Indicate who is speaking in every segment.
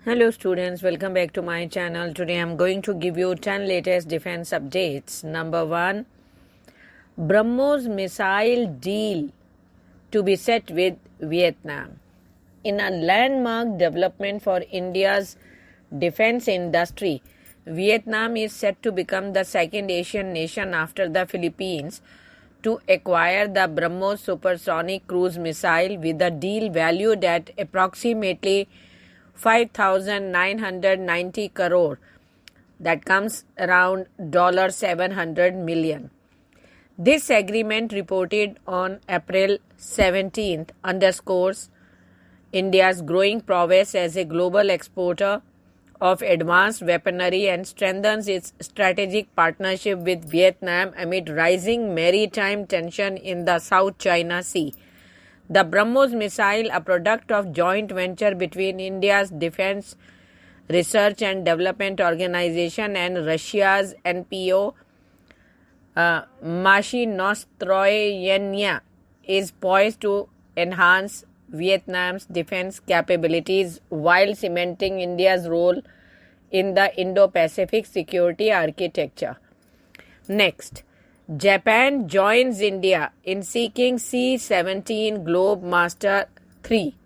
Speaker 1: Hello students, welcome back to my channel. Today I am going to give you 10 latest defense updates. Number 1, BrahMos missile deal to be set with Vietnam. In a landmark development for India's defense industry, Vietnam is set to become the second Asian nation after the Philippines to acquire the BrahMos supersonic cruise missile with a deal valued at approximately 5,990 crore. That comes around $700 million. This agreement, reported on April 17th, underscores India's growing prowess as a global exporter of advanced weaponry and strengthens its strategic partnership with Vietnam amid rising maritime tension in the South China Sea. The BrahMos missile, a product of joint venture between India's Defense Research and Development Organization and Russia's NPO, Mashinostroyenia, is poised to enhance Vietnam's defense capabilities while cementing India's role in the Indo-Pacific security architecture. Next, Japan joins India in seeking C-17 Globemaster III.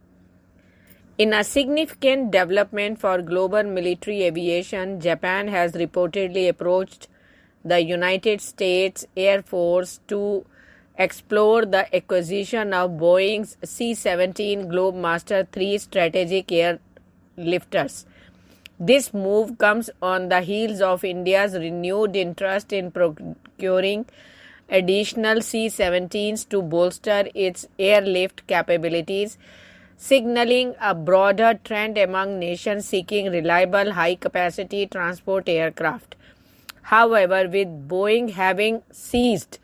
Speaker 1: In a significant development for global military aviation, Japan has reportedly approached the United States Air Force to explore the acquisition of Boeing's C-17 Globemaster III strategic airlifters. This move comes on the heels of India's renewed interest in procuring additional C-17s to bolster its airlift capabilities, signaling a broader trend among nations seeking reliable, high-capacity transport aircraft. However, with Boeing having ceased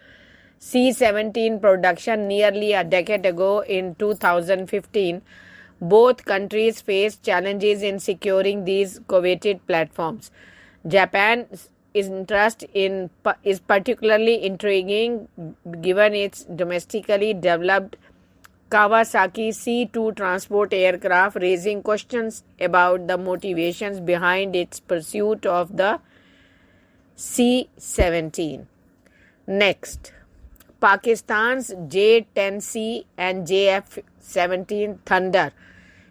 Speaker 1: C-17 production nearly a decade ago in 2015, both countries face challenges in securing these coveted platforms. Japan's interest is particularly intriguing given its domestically developed Kawasaki C-2 transport aircraft, raising questions about the motivations behind its pursuit of the C-17. Next, Pakistan's J-10C and JF-17 Thunder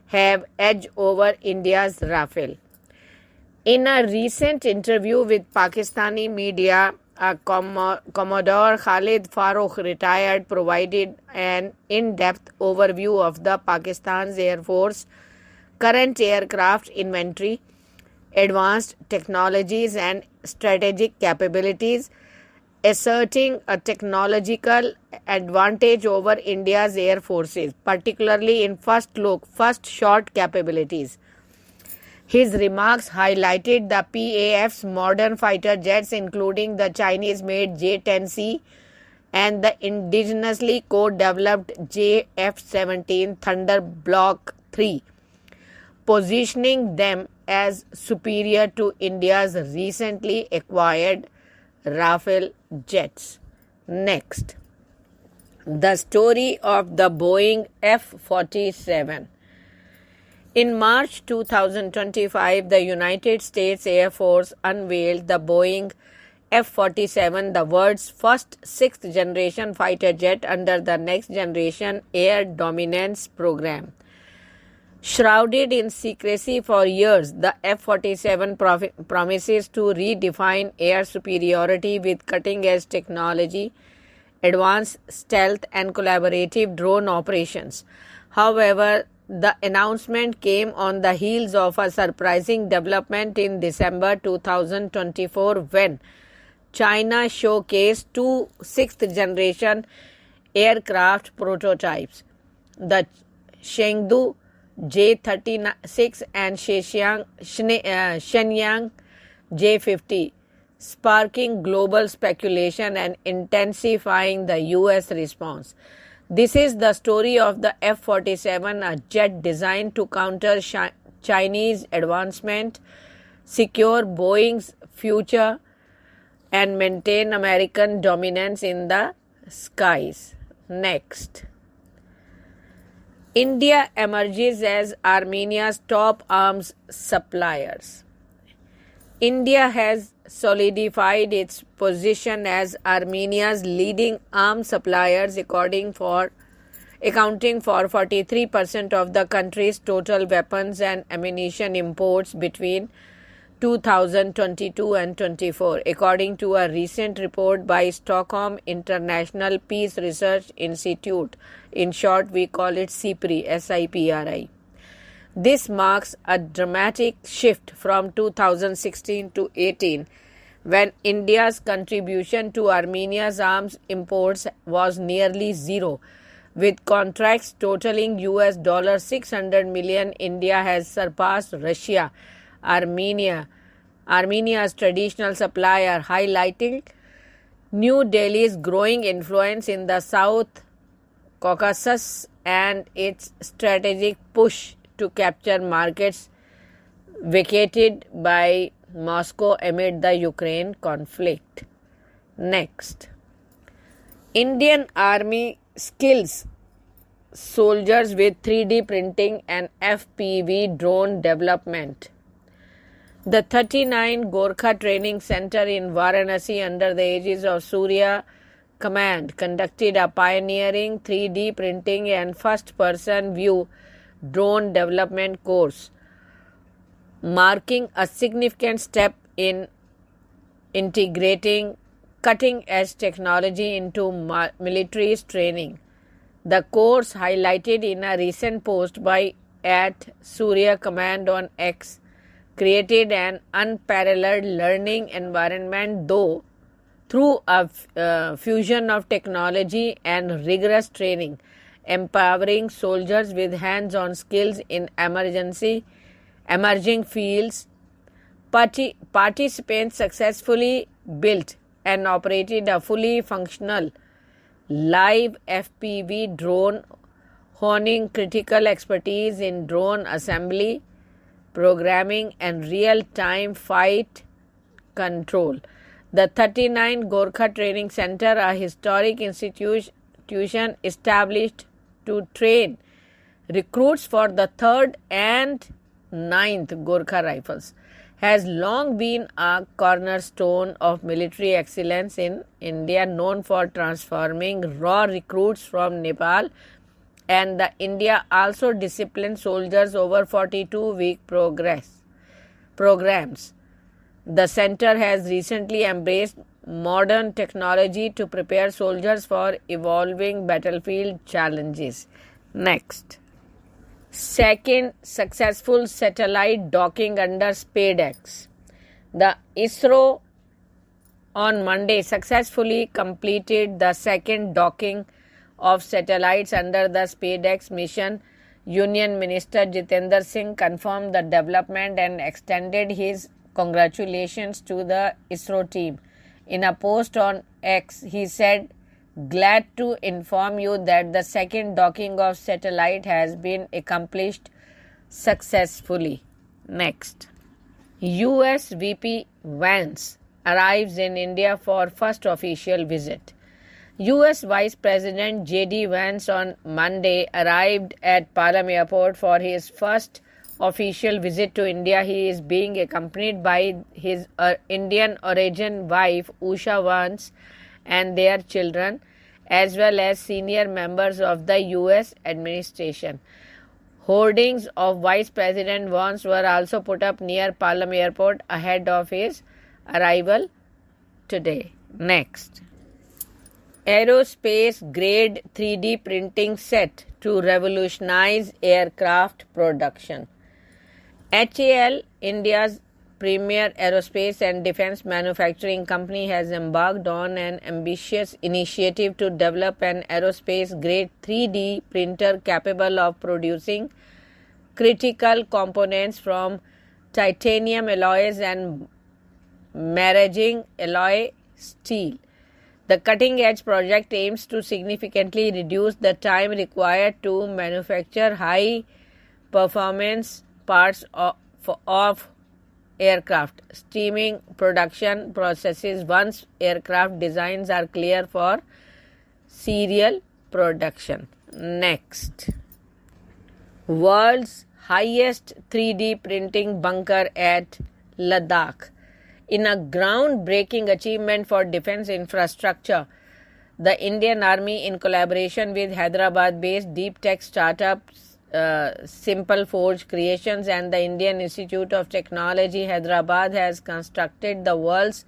Speaker 1: have edge over India's Rafale. In a recent interview with Pakistani media, Commodore Khalid Farooq, retired, provided an in-depth overview of the Pakistan's Air Force current aircraft inventory, advanced technologies and strategic capabilities, asserting a technological advantage over India's air forces, particularly in first shot capabilities. His remarks highlighted the PAF's modern fighter jets, including the Chinese-made J-10C and the indigenously co-developed JF-17 Thunder Block 3, positioning them as superior to India's recently acquired Rafale jets. Next, the story of the Boeing F-47. In March 2025, the United States Air Force unveiled the Boeing F-47, the world's first sixth-generation fighter jet under the Next Generation Air Dominance program. Shrouded in secrecy for years, the F-47 promises to redefine air superiority with cutting-edge technology, advanced stealth, and collaborative drone operations. However, the announcement came on the heels of a surprising development in December 2024 when China showcased two sixth-generation aircraft prototypes, the Chengdu J-36 and Shenyang J-50, sparking global speculation and intensifying the U.S. response. This is the story of the F-47, a jet designed to counter Chinese advancement, secure Boeing's future, and maintain American dominance in the skies. Next, India emerges as Armenia's top arms suppliers. India has solidified its position as Armenia's leading arms suppliers, accounting for 43% of the country's total weapons and ammunition imports between 2022 and 24, according to a recent report by Stockholm International Peace Research Institute. In short, we call it SIPRI, SIPRI. This marks a dramatic shift from 2016 to 18, when India's contribution to Armenia's arms imports was nearly zero. With contracts totaling $600 million, India has surpassed Russia, Armenia's traditional supplier, highlighting New Delhi's growing influence in the South Caucasus and its strategic push to capture markets vacated by Moscow amid the Ukraine conflict. Next, Indian Army skills soldiers with 3D printing and FPV drone development. The 39 Gorkha Training Center in Varanasi, under the aegis of Surya Command, conducted a pioneering 3D printing and first-person view drone development course, marking a significant step in integrating cutting-edge technology into military's training. The course, highlighted in a recent post by @Surya Command on X, created an unparalleled learning environment through a fusion of technology and rigorous training, empowering soldiers with hands-on skills in emerging fields. Participants successfully built and operated a fully functional live FPV drone, honing critical expertise in drone assembly, programming, and real-time fight control. The 39 Gorkha Training Center, a historic institution established to train recruits for the 3rd and 9th Gorkha Rifles, has long been a cornerstone of military excellence in India, known for transforming raw recruits from Nepal, and the India also disciplined soldiers over 42-week programs. The center has recently embraced modern technology to prepare soldiers for evolving battlefield challenges. Next, second successful satellite docking under SpaceX. The ISRO on Monday successfully completed the second docking of satellites under the SpaceX mission. Union Minister Jitendra Singh confirmed the development and extended his congratulations to the ISRO team. In a post on X, he said, "Glad to inform you that the second docking of satellite has been accomplished successfully." Next, US VP Vance arrives in India for first official visit. US Vice President J.D. Vance on Monday arrived at Palam Airport for his first official visit to India. He is being accompanied by his Indian origin wife Usha Vance and their children, as well as senior members of the US administration. Hoardings of Vice President Vance were also put up near Palam Airport ahead of his arrival today. Next, aerospace grade 3D printing set to revolutionize aircraft production. HAL, India's premier aerospace and defense manufacturing company, has embarked on an ambitious initiative to develop an aerospace grade 3D printer capable of producing critical components from titanium alloys and maraging alloy steel. The cutting-edge project aims to significantly reduce the time required to manufacture high-performance parts of aircraft steaming production processes once aircraft designs are clear for serial production. Next, world's highest 3D printing bunker at Ladakh. In a groundbreaking achievement for defense infrastructure, the Indian Army, in collaboration with Hyderabad-based deep tech startups Simple Forge Creations and the Indian Institute of Technology, Hyderabad, has constructed the world's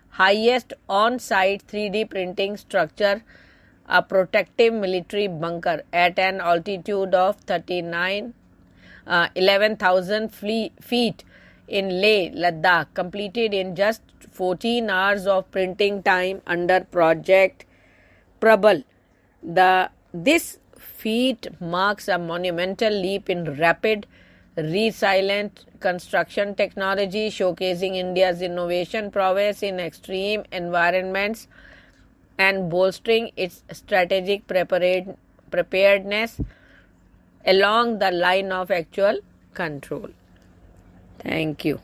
Speaker 1: highest on-site 3D printing structure, a protective military bunker at an altitude of 11,000 feet in Leh, Ladakh, completed in just 14 hours of printing time under Project Prabal. This feat marks a monumental leap in rapid, resilient construction technology, showcasing India's innovation prowess in extreme environments and bolstering its strategic preparedness along the line of actual control. Thank you.